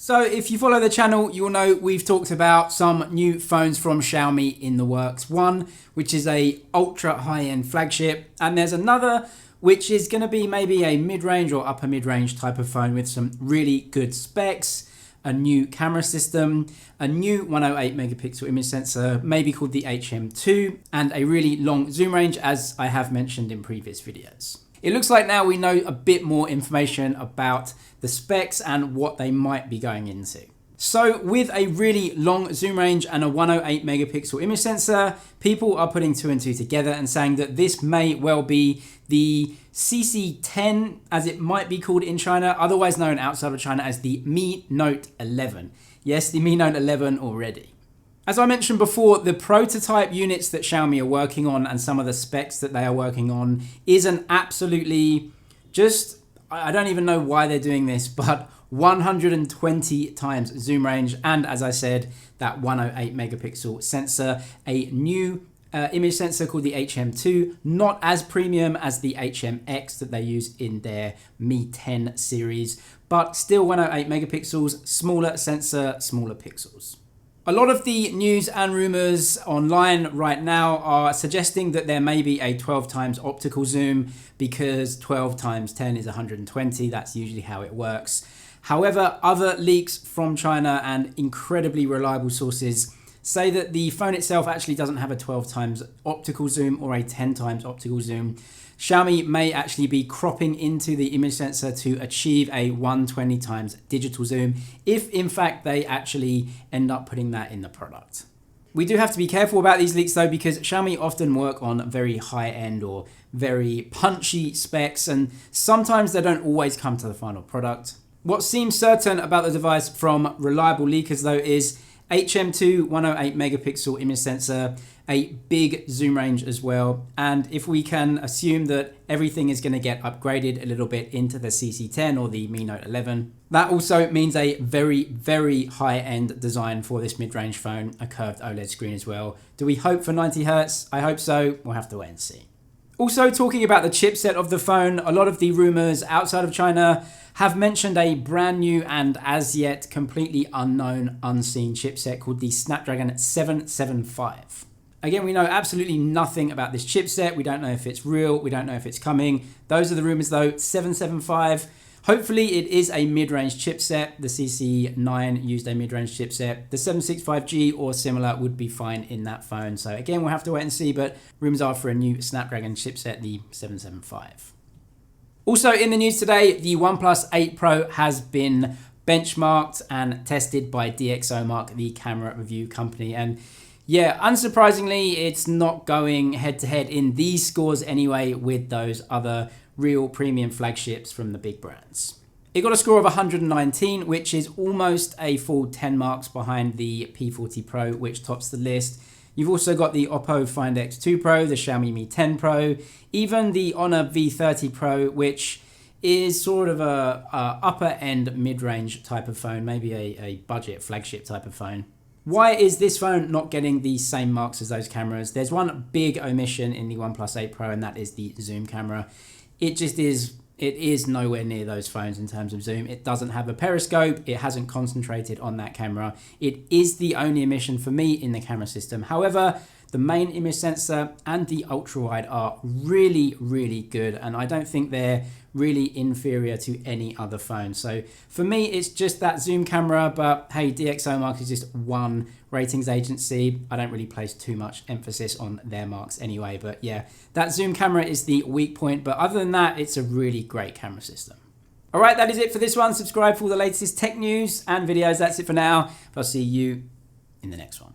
So if you follow the channel, you'll know we've talked about some new phones from Xiaomi in the works. One, which is a ultra high-end flagship, and there's another which is going to be maybe a mid-range or upper mid-range type of phone with some really good specs, a new camera system, a new 108 megapixel image sensor, maybe called the HM2, and a really long zoom range, as I have mentioned in previous videos. It looks like now we know a bit more information about the specs and what they might be going into. So with a really long zoom range and a 108 megapixel image sensor, people are putting two and two together and saying that this may well be the CC10, as it might be called in China, otherwise known outside of China as the Mi Note 11. Yes, the Mi Note 11 already. As I mentioned before, the prototype units that Xiaomi are working on and some of the specs that they are working on is an absolutely just, I don't even know why they're doing this, but 120 times zoom range. And as I said, that 108 megapixel sensor, a new image sensor called the HM2, not as premium as the HMX that they use in their Mi 10 series, but still 108 megapixels, smaller sensor, smaller pixels. A lot of the news and rumors online right now are suggesting that there may be a 12 times optical zoom because 12 times 10 is 120. That's usually how it works. However, other leaks from China and incredibly reliable sources say that the phone itself actually doesn't have a 12 times optical zoom or a 10 times optical zoom. Xiaomi may actually be cropping into the image sensor to achieve a 120 times digital zoom, if in fact they actually end up putting that in the product. We do have to be careful about these leaks though, because Xiaomi often work on very high-end or very punchy specs, and sometimes they don't always come to the final product. What seems certain about the device from reliable leakers though is HM2 108 megapixel image sensor, a big zoom range as well, and if we can assume that everything is going to get upgraded a little bit into the CC10 or the Mi Note 11, that also means a very, very high-end design for this mid-range phone, a curved OLED screen as well. Do we hope for 90 Hz? I hope so. We'll have to wait and see. Also, talking about the chipset of the phone, a lot of the rumors outside of China have mentioned a brand new and as yet completely unknown, unseen chipset called the Snapdragon 775. Again, we know absolutely nothing about this chipset. We don't know if it's real. We don't know if it's coming. Those are the rumors though. 775. Hopefully it is a mid-range chipset. The CC9 used a mid-range chipset. The 765G or similar would be fine in that phone. So again, we'll have to wait and see, but rumors are for a new Snapdragon chipset, the 775. Also in the news today, the OnePlus 8 Pro has been benchmarked and tested by DXO Mark, the camera review company. And yeah, unsurprisingly, it's not going head-to-head in these scores anyway with those other real premium flagships from the big brands. It got a score of 119, which is almost a full 10 marks behind the P40 Pro, which tops the list. You've also got the Oppo Find X2 Pro, the Xiaomi Mi 10 Pro, even the Honor V30 Pro, which is sort of a upper-end mid-range type of phone, maybe a budget flagship type of phone. Why is this phone not getting the same marks as those cameras? There's one big omission in the OnePlus 8 Pro, and that is the zoom camera. It is nowhere near those phones in terms of zoom. It doesn't have a periscope. It hasn't concentrated on that camera. It is the only omission for me in the camera system. However, the main image sensor and the ultra wide are really, really good, and I don't think they're really inferior to any other phone. So for me, it's just that zoom camera, but hey, DxO Mark is just one ratings agency. I don't really place too much emphasis on their marks anyway, but yeah, that zoom camera is the weak point, but other than that, it's a really great camera system. All right, that is it for this one. Subscribe for all the latest tech news and videos. That's it for now. I'll see you in the next one.